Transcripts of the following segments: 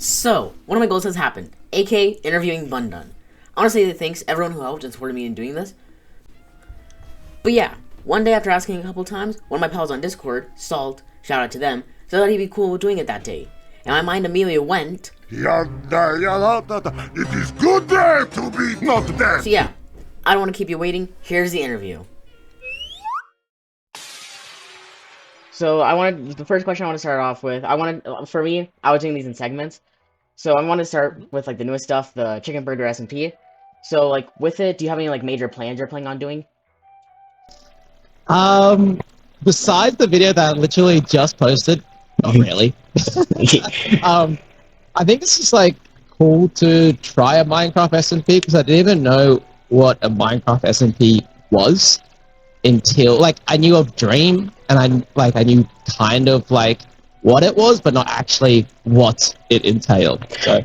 So, one of my goals has happened, aka interviewing Bundun. Honestly, thanks everyone who helped and supported me in doing this. But yeah, one day after asking a couple times, one of my pals on Discord, Salt, shout out to them, said that he'd be cool with doing it that day. And my mind immediately went, It is good day to be not dead. so yeah, I don't want to keep you waiting, here's the interview. So the first question I want to start off with, for me, I was doing these in segments. So I want to start with like the newest stuff, the Chicken Burger SMP. So like with it, do you have any like major plans you're planning on doing? Um, Besides the video that I literally just posted, not really. um, I think it's just like cool to try a Minecraft SMP because I didn't even know what a Minecraft SMP was until like I knew of Dream and I knew kind of like what it was, but not actually what it entailed. So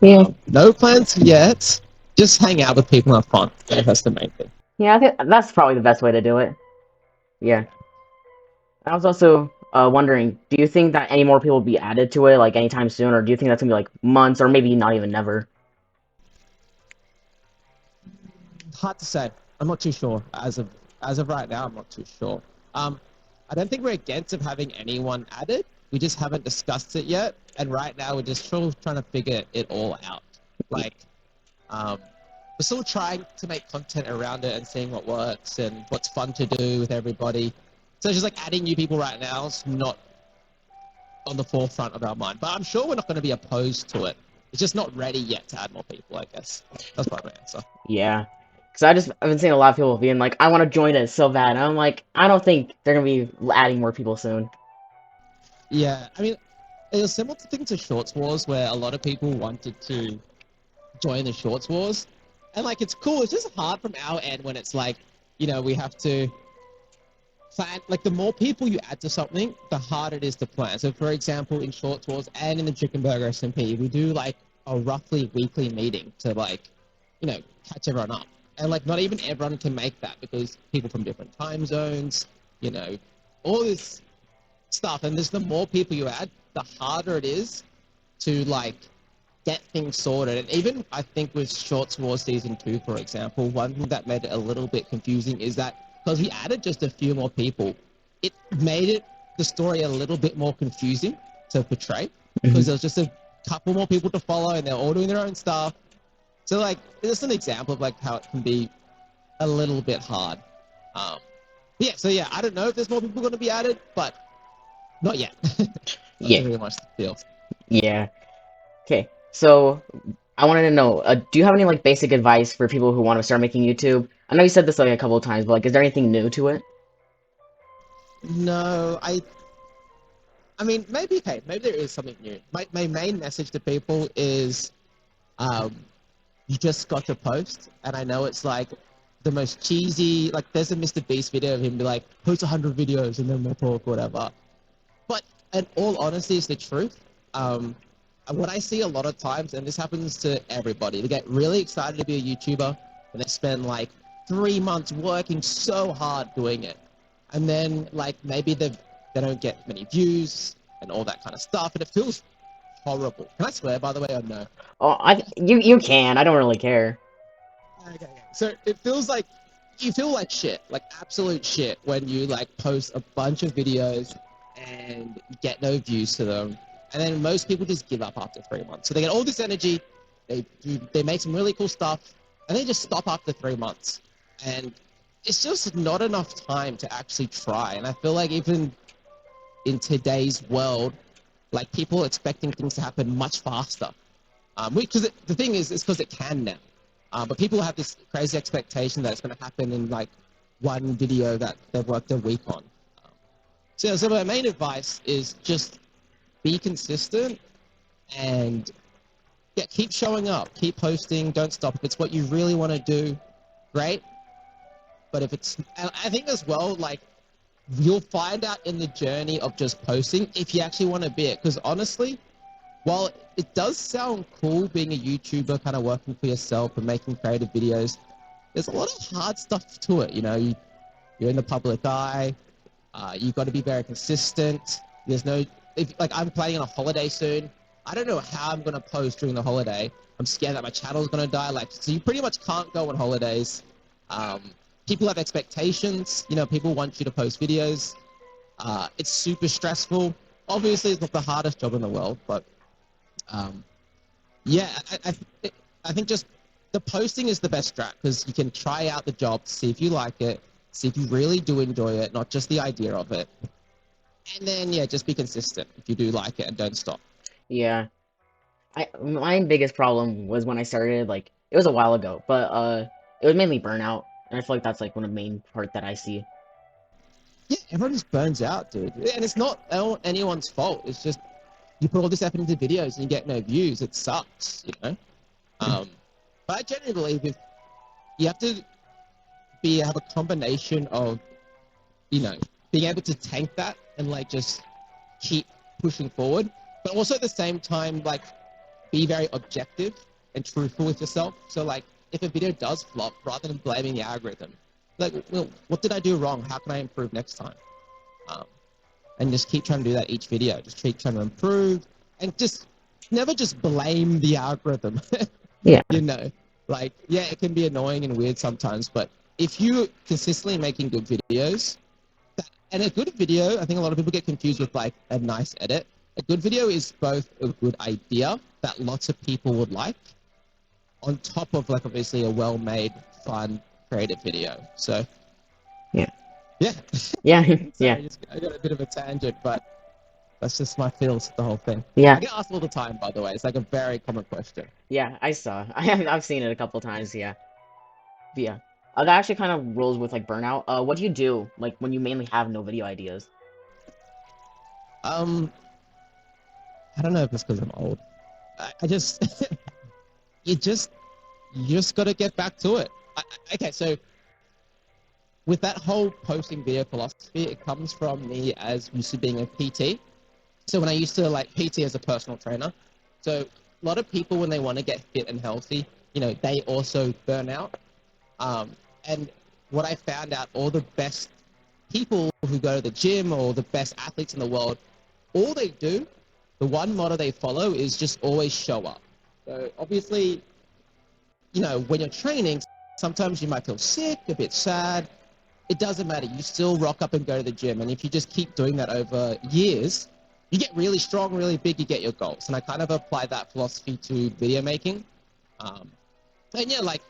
Yeah. no plans yet. Just hang out with people and have fun. That's the main thing. Yeah, I think that's probably the best way to do it. Yeah. I was also wondering, do you think that any more people will be added to it like anytime soon, or do you think that's gonna be like months, or maybe not even never? Hard to say. I'm not too sure. As of right now, I'm not too sure. I don't think we're against of having anyone added. We just haven't discussed it yet, and right now we're just still trying to figure it all out. Like, we're still trying to make content around it and seeing what works and what's fun to do with everybody. So just like adding new people right now is not on the forefront of our mind. But I'm sure we're not going to be opposed to it. It's just not ready yet to add more people, I guess. That's probably my answer. Yeah. Because I've been seeing a lot of people being like, I want to join it so bad. And I'm like, I don't think they're gonna be adding more people soon. Yeah, I mean, it was similar to things to Shorts Wars, where a lot of people wanted to join the Shorts Wars, and like it's cool. It's just hard from our end when it's like, we have to plan. Like the more people you add to something, the harder it is to plan. So, for example, in Shorts Wars and in the Chicken Burger SMP, we do like a roughly weekly meeting to like, catch everyone up. And like, not even everyone can make that because people from different time zones, you know, all this stuff, and just the more people you add, the harder it is to like get things sorted. And even I think with Shorts War Season 2, for example, one thing that made it a little bit confusing is that because we added just a few more people, it made the story a little bit more confusing to portray because there was just a couple more people to follow and they're all doing their own stuff. So like, it's just an example of like how it can be a little bit hard. So I don't know if there's more people going to be added, but not yet. That's Yeah. pretty much the deal. Yeah. Okay. So I wanted to know, do you have any like basic advice for people who want to start making YouTube? I know you said this like a couple of times, but like, is there anything new to it? No, I mean, maybe, okay, maybe there is something new. My main message to people is, you just got to post, and I know it's like the most cheesy, like there's a Mr. Beast video of him be like, post 100 videos and then we'll talk, whatever. But in all honesty, it's the truth. What I see a lot of times, and this happens to everybody, they get really excited to be a YouTuber, and they spend like 3 months working so hard doing it. And then like maybe they don't get many views and all that kind of stuff, and it feels horrible. Can I swear, by the way, or no? Oh, you can. I don't really care. Okay. So it feels like you feel like shit, like absolute shit, when you like post a bunch of videos and get no views to them, and then most people just give up after 3 months. So they get all this energy, they make some really cool stuff, and they just stop after 3 months, and it's just not enough time to actually try. And I feel like even in today's world, like people are expecting things to happen much faster. Because the thing is, it's because it can now. But people have this crazy expectation that it's going to happen in like one video that they've worked a week on. So my main advice is just be consistent and keep showing up, keep posting, don't stop. If it's what you really want to do, great. But if it's, and I think as well, like you'll find out in the journey of just posting if you actually want to be it. Because honestly, while it does sound cool being a YouTuber, kind of working for yourself and making creative videos, there's a lot of hard stuff to it. You're in the public eye. You've got to be very consistent. There's no, like I'm planning on a holiday soon. I don't know how I'm gonna post during the holiday. I'm scared that my channel's gonna die. Like, so you pretty much can't go on holidays. People have expectations. You know, people want you to post videos. It's super stressful. Obviously, it's not the hardest job in the world, but um, yeah, I think just the posting is the best strat because you can try out the job, see if you like it, see if you really do enjoy it, not just the idea of it, and then yeah, just be consistent if you do like it and don't stop. Yeah. My biggest problem was when I started, like, it was a while ago, but it was mainly burnout, and I feel like that's like one of the main part that I see. Yeah, everyone just burns out, dude, and it's not anyone's fault. It's just you put all this effort into videos and you get no views. It sucks, you know. Um, but I genuinely believe if you have to have a combination of being able to tank that and like just keep pushing forward, but also at the same time like be very objective and truthful with yourself. So like if a video does flop, rather than blaming the algorithm, like, well, what did I do wrong? How can I improve next time? Um, and just keep trying to do that each video. Just keep trying to improve and just never just blame the algorithm. Yeah. You know, like yeah, it can be annoying and weird sometimes, but if you consistently making good videos, and a good video, I think a lot of people get confused with like a nice edit. A good video is both a good idea that lots of people would like, on top of like obviously a well-made, fun, creative video. So Yeah. yeah, Yeah. Yeah. sorry, I got a bit of a tangent, but that's just my feels the whole thing. Yeah. I get asked all the time, by the way. It's like a very common question. Yeah, I saw. I've seen it a couple times, yeah. But yeah. That actually kind of rolls with like burnout. What do you do like when you mainly have no video ideas? Um, I don't know if it's because I'm old. I just you just you just got to get back to it. Okay, so with that whole posting video philosophy, it comes from me as used to being a PT. So when I used to like PT as a personal trainer, so a lot of people when they want to get fit and healthy, they also burn out. And what I found out, all the best people who go to the gym or the best athletes in the world, all they do, the one motto they follow is just always show up. So obviously, when you're training, sometimes you might feel sick, a bit sad. It doesn't matter. You still rock up and go to the gym. And if you just keep doing that over years, you get really strong, really big, you get your goals. And I kind of apply that philosophy to video making. And yeah, like,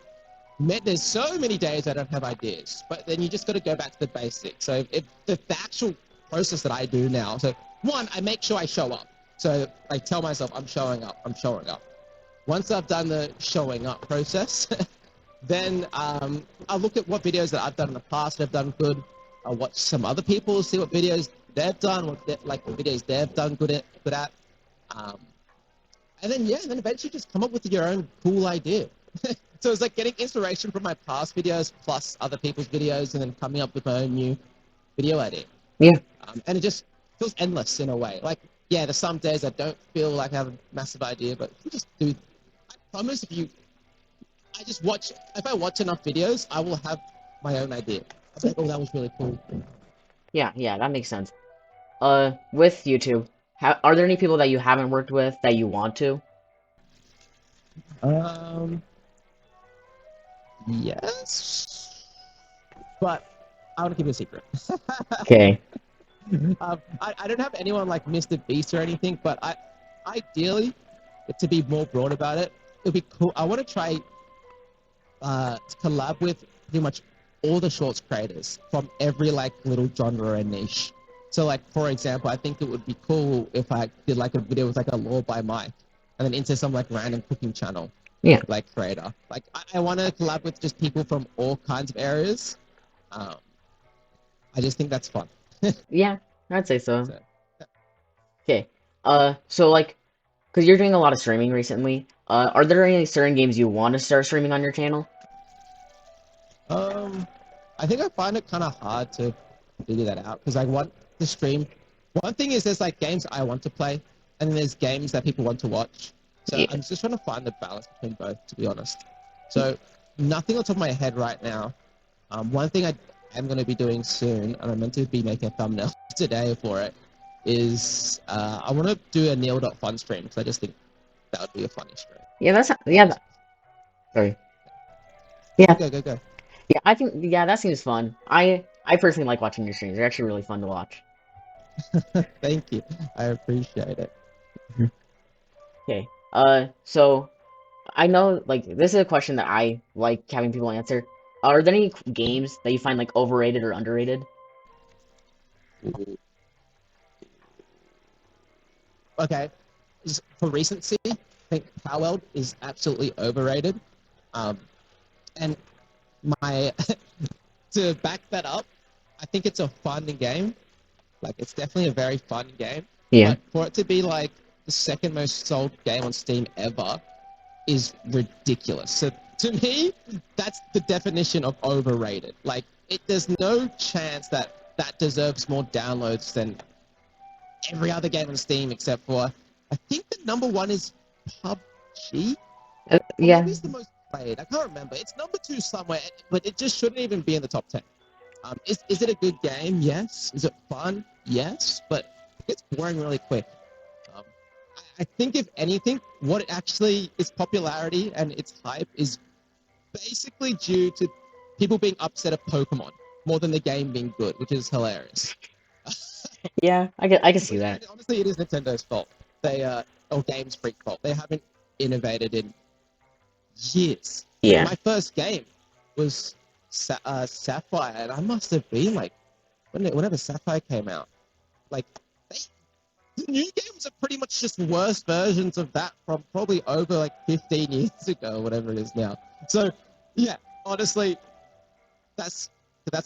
there's so many days I don't have ideas, but then you just got to go back to the basics. So if the actual process that I do now, so one, I make sure I show up. So I tell myself I'm showing up, I'm showing up. Once I've done the showing up process, then I'll look at what videos that I've done in the past that have done good. I'll watch some other people, see what videos they've done, what videos they've done good at. Um, and then, yeah, then eventually just come up with your own cool idea. So it's like getting inspiration from my past videos plus other people's videos and then coming up with my own new video idea. Yeah. And it just feels endless in a way. Like, yeah, there's some days I don't feel like I have a massive idea, but if you just do, I promise if I watch enough videos, I will have my own idea. I'll be like, oh, that was really cool. Yeah, yeah, that makes sense. With YouTube, are there any people that you haven't worked with that you want to? Yes, but I want to keep it a secret. Okay. I don't have anyone like Mr. Beast or anything, but ideally, to be more broad about it, it'd be cool. I want to try to collab with pretty much all the shorts creators from every like little genre and niche. So like for example, I think it would be cool if I did like a video with like a Law by Mike, and then into some like random cooking channel, Yeah. like creator. Like I want to collab with just people from all kinds of areas. Um, I just think that's fun. Yeah, I'd say so. So, Okay. So like, because you're doing a lot of streaming recently, are there any certain games you want to start streaming on your channel? I think I find it kind of hard to figure that out because I want to stream. One thing is there's like games I want to play, and then there's games that people want to watch. So Yeah. I'm just trying to find the balance between both, to be honest. So nothing on top of my head right now. One thing I am going to be doing soon, and I'm meant to be making a thumbnail today for it, is I want to do a Neil.fun stream because I just think that would be a funny stream. Yeah, sorry. Yeah, Go, go, go. yeah, I think that seems fun. I personally like watching your streams. They're actually really fun to watch. Thank you. I appreciate it. Okay. So I know like this is a question that I like having people answer. Are there any games that you find like overrated or underrated? Ooh. Okay. For recency, I think Power World is absolutely overrated. Um, and my to back that up, I think it's a fun game. Like it's definitely a very fun game. Yeah. But for it to be like the second most sold game on Steam ever is ridiculous. So to me, that's the definition of overrated. Like there's no chance that that deserves more downloads than every other game on Steam except for I think the number one is PUBG. Or Yeah. maybe it's the most played. I can't remember. It's number two somewhere, but it just shouldn't even be in the top 10. Is it a good game? Yes. Is it fun? Yes. But it's boring really quick. Um, I think, if anything, what it actually its popularity and its hype is basically due to people being upset at Pokemon more than the game being good, which is hilarious. Yeah, I can see Which, that. honestly, it is Nintendo's fault. They or Games Freak fault. They haven't innovated in years. Yeah. My first game was Sapphire, and I must have been like whenever Sapphire came out. Like they, the new games are pretty much just worse versions of that from probably over like 15 years ago, whatever it is now. So yeah, honestly, that's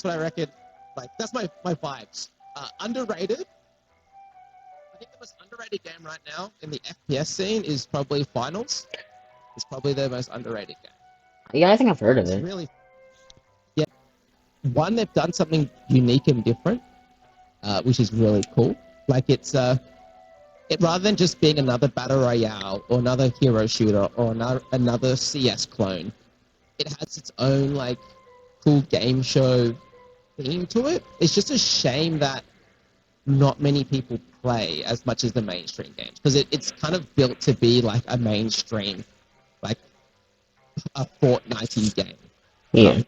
what I reckon. Like that's my vibes. Underrated. I think the most underrated game right now in the FPS scene is probably Finals. It's probably the most underrated game. Yeah, I think I've heard of It's it. really, yeah. One, they've done something unique and different, which is really cool. Like it rather than just being another battle royale or another hero shooter or another CS clone, it has its own like cool game show theme to it. It's just a shame that not many people play as much as the mainstream games because it's kind of built to be like a mainstream, like a Fortnite game. Yeah.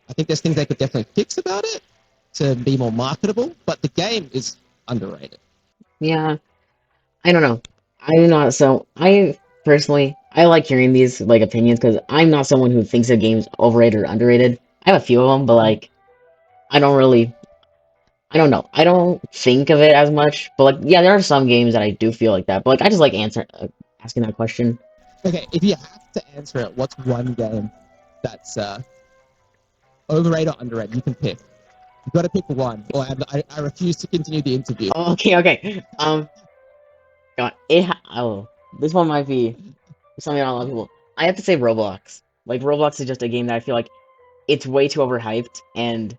I think there's things they could definitely fix about it to be more marketable, but the game is underrated. Yeah. I don't know. I'm not so. I personally, I like hearing these like opinions because I'm not someone who thinks a game's overrated or underrated. I have a few of them, but like I don't really. I don't know. I don't think of it as much. But like, yeah, there are some games that I do feel like that. But like, I just like asking that question. Okay, if you have to answer it, what's one game that's overrated or underrated? You can pick. You've got to pick one, or I refuse to continue the interview. Oh, okay, okay. God, this one might be something on a lot of people. I have to say Roblox. Like Roblox is just a game that I feel like it's way too overhyped, and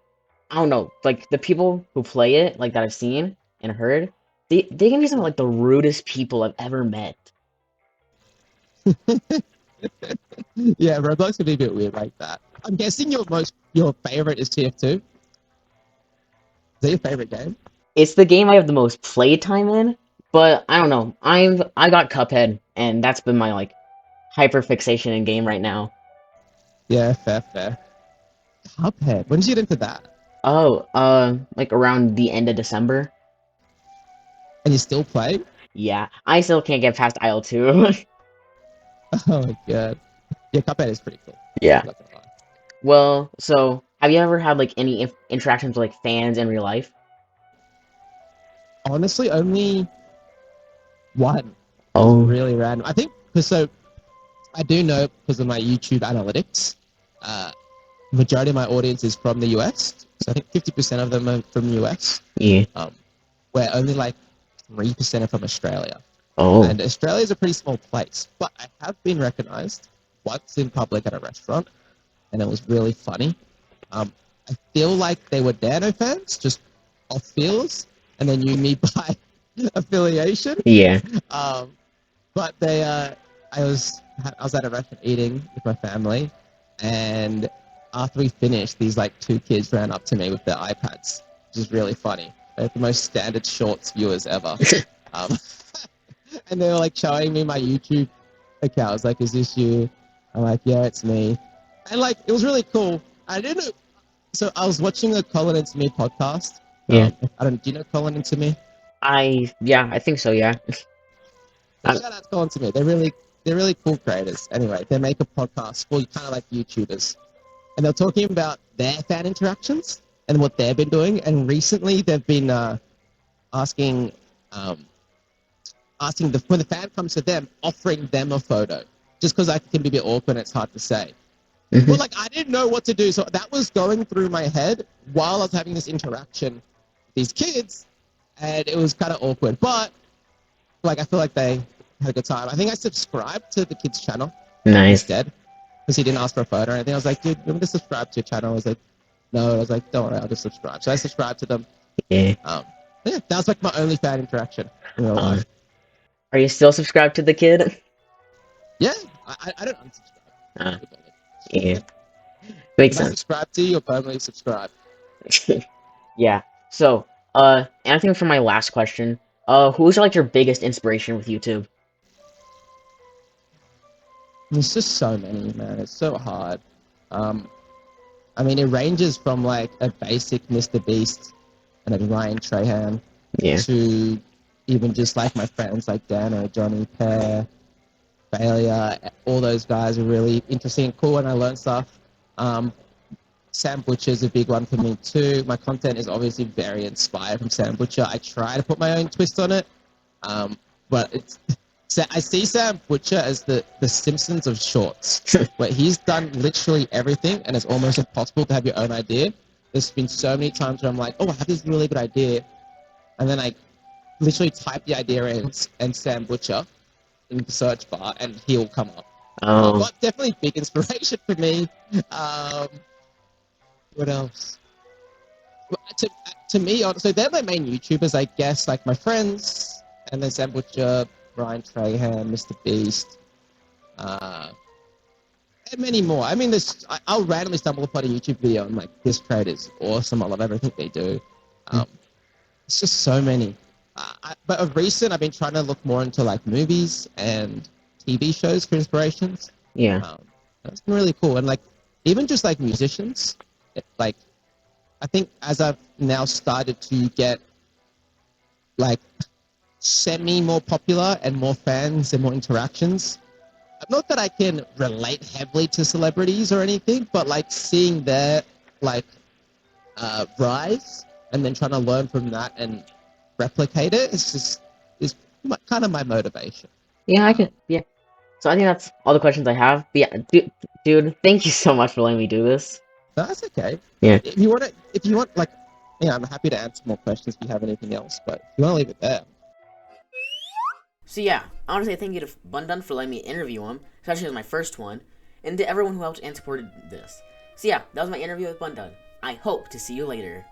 I don't know. Like the people who play it, like that I've seen and heard, they can be some of like the rudest people I've ever met. Yeah, Roblox can be a bit weird like that. I'm guessing your favorite is TF2. Is that your favorite game? It's the game I have the most playtime in, but I don't know. I got Cuphead, and that's been my like hyper fixation in game right now. Yeah, fair, fair. Cuphead. When did you get into that? Oh, like around the end of December. And you still play? Yeah, I still can't get past Isle 2. Oh my god. Yeah, Cuphead is pretty cool. Yeah. Not gonna lie. Well, so have you ever had like any interactions with like fans in real life? Honestly, only one. It was Oh, really random. I think because so I do know because of my YouTube analytics. Majority of my audience is from the US, so I think 50% of them are from the US. yeah. Where only like 3% are from Australia. Oh, And Australia is a pretty small place, but I have been recognized once in public at a restaurant, and it was really funny. I feel like they were Dano fans, just off feels, and they knew me by affiliation. yeah. Um, but they, I was at a restaurant eating with my family, and after we finished, these like two kids ran up to me with their iPads, which is really funny. like the most standard shorts viewers ever. Um, and they were like showing me my YouTube account. I was like, "Is this you?" I'm like, "Yeah, it's me." And like, it was really cool. I didn't know. So I was watching the Colin Into Me podcast. Yeah. I don't. Do you know Colin Into Me? Yeah, I think so, yeah. Yeah, shout out to Colin Into Me. They're really cool creators. Anyway, they make a podcast for kind of like YouTubers, and they're talking about their fan interactions and what they've been doing. And recently, they've been asking um, asking when the fan comes to them, offering them a photo, just because I can be a bit awkward and it's hard to say. Mm-hmm. But like I didn't know what to do, so that was going through my head while I was having this interaction with these kids, and it was kind of awkward. But like I feel like they had a good time. I think I subscribed to the kid's channel Nice. instead because he didn't ask for a photo or anything. I was like, dude, you want me to subscribe to your channel? I was like, no. I was like, don't worry, I'll just subscribe. So I subscribed to them. Yeah. Yeah, that was like my only fan interaction in real life. Are you still subscribed to the kid? Yeah, I don't unsubscribe. Yeah. Makes If I sense. subscribe to you, you'll permanently subscribe. Yeah. So, and I think for my last question, who's like your biggest inspiration with YouTube? There's just so many, man. It's so hard. I mean, it ranges from like a basic Mr. Beast and a Ryan Trahan Yeah. to even just like my friends like Dano, Johnny, Pear, Failure. All those guys are really interesting and cool, and I learn stuff. Sam Butcher's a big one for me too. My content is obviously very inspired from Sam Butcher. I try to put my own twist on it, but it's. I see Sam Butcher as the Simpsons of shorts, where he's done literally everything, and it's almost impossible to have your own idea. There's been so many times where I'm like, oh, I have this really good idea, and then I literally type the idea in and Sam Butcher in the search bar, and he'll come up. But definitely big inspiration for me. What else? To me, so they're my main YouTubers, I guess, like my friends, and then Sam Butcher, Brian Trahan, Mr. Beast, and many more. I mean, I'll randomly stumble upon a YouTube video and like, this creator is awesome. I love everything they do. It's just so many. But of recent, I've been trying to look more into like movies and TV shows for inspirations. Yeah. That's been really cool. And like, even just like musicians, like, I think as I've now started to get like semi more popular and more fans and more interactions, not that I can relate heavily to celebrities or anything, but like seeing their like rise and then trying to learn from that and replicate it is kind of my motivation. Yeah, I can. Yeah. So I think that's all the questions I have. But yeah, dude, thank you so much for letting me do this. No, that's okay. Yeah. If you want, like, yeah, I'm happy to answer more questions if you have anything else. But if you want to leave it there. So yeah, honestly, thank you to Bundun for letting me interview him, especially as my first one, and to everyone who helped and supported this. So yeah, that was my interview with Bundun. I hope to see you later.